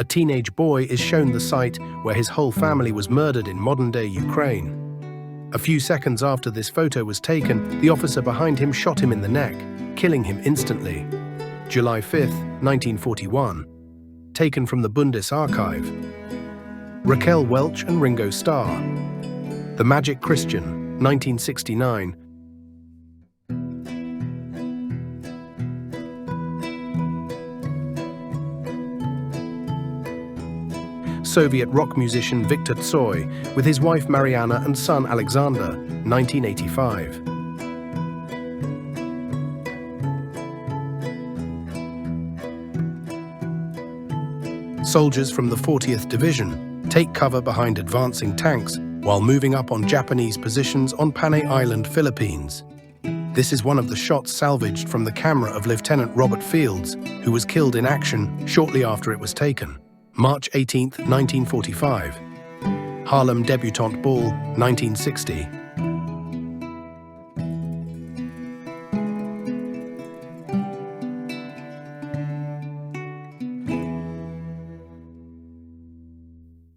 teenage boy is shown the site where his whole family was murdered in modern-day Ukraine. A few seconds after this photo was taken, the officer behind him shot him in the neck, killing him instantly. July 5, 1941. Taken from the Bundesarchive. Raquel Welch and Ringo Starr. The Magic Christian, 1969. Soviet rock musician Viktor Tsoi with his wife Mariana and son Alexander, 1985. Soldiers from the 40th Division take cover behind advancing tanks while moving up on Japanese positions on Panay Island, Philippines. This is one of the shots salvaged from the camera of Lieutenant Robert Fields, who was killed in action shortly after it was taken. March 18, 1945. Harlem Debutante Ball, 1960.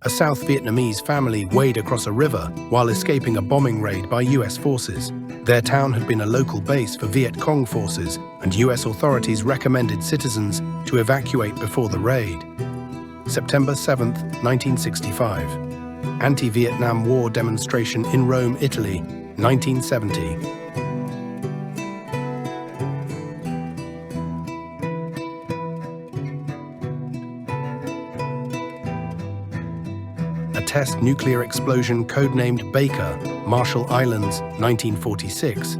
A South Vietnamese family wade across a river while escaping a bombing raid by US forces. Their town had been a local base for Viet Cong forces, and US authorities recommended citizens to evacuate before the raid. September 7, 1965. Anti-Vietnam War demonstration in Rome, Italy, 1970. A test nuclear explosion codenamed Baker, Marshall Islands, 1946.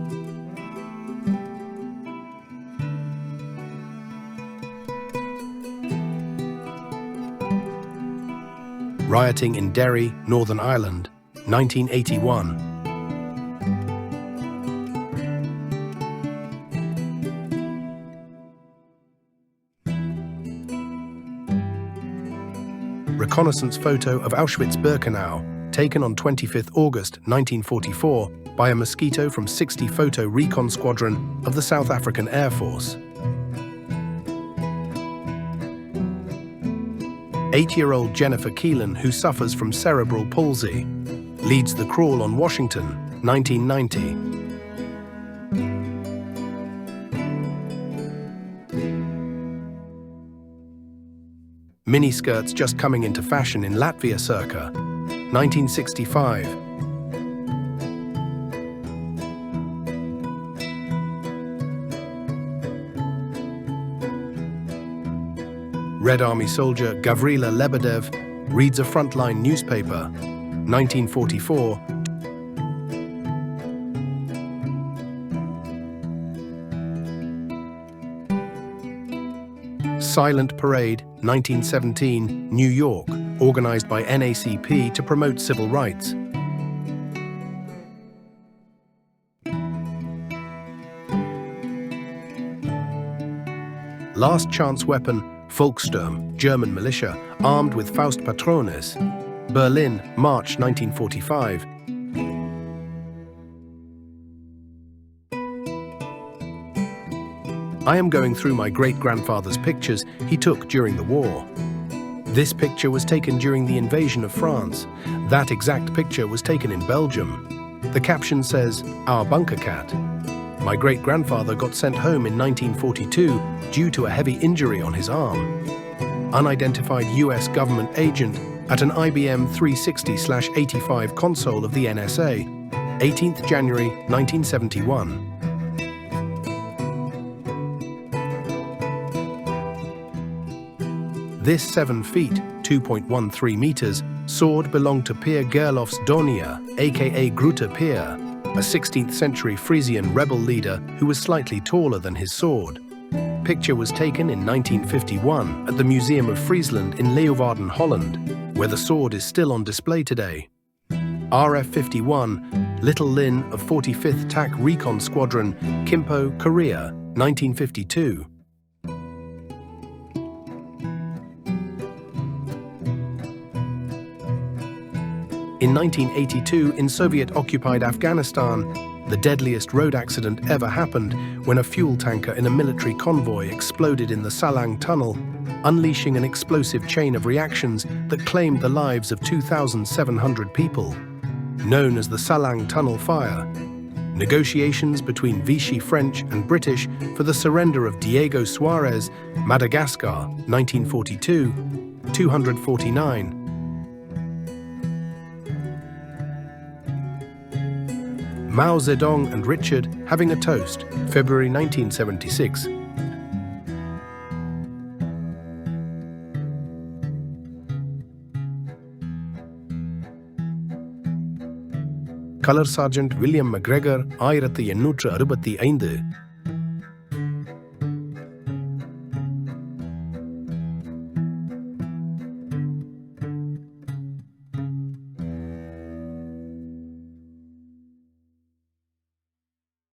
Rioting in Derry, Northern Ireland, 1981. Reconnaissance photo of Auschwitz-Birkenau, taken on 25 August 1944 by a Mosquito from 60 Photo Recon Squadron of the South African Air Force. 8-year-old Jennifer Keelan, who suffers from cerebral palsy, leads the crawl on Washington, 1990. Miniskirts just coming into fashion in Latvia circa 1965. Red Army soldier Gavrila Lebedev reads a frontline newspaper, 1944. Silent Parade, 1917, New York, organized by NACP to promote civil rights. Last chance weapon, Volkssturm, German militia, armed with Faustpatrones. Berlin, March 1945. I am going through my great-grandfather's pictures he took during the war. This picture was taken during the invasion of France. That exact picture was taken in Belgium. The caption says, "Our bunker cat." My great-grandfather got sent home in 1942 due to a heavy injury on his arm. Unidentified US government agent at an IBM 360/85 console of the NSA, 18th January 1971. This 7 feet, 2.13 meters, sword belonged to Peer Gerlof's Donia, aka Gruta Peer, a 16th century Frisian rebel leader who was slightly taller than his sword. Picture was taken in 1951 at the Museum of Friesland in Leeuwarden, Holland, where the sword is still on display today. RF-51, Little Lin of 45th TAC Recon Squadron, Kimpo, Korea, 1952. In 1982, in Soviet-occupied Afghanistan, The deadliest road accident ever happened when a fuel tanker in a military convoy exploded in the Salang Tunnel, unleashing an explosive chain of reactions that claimed the lives of 2,700 people. Known as the Salang Tunnel Fire, negotiations between Vichy French and British for the surrender of Diego Suarez, Madagascar, 1942, 249. Mao Zedong and Richard having a toast, February 1976. Color Sergeant William McGregor 1865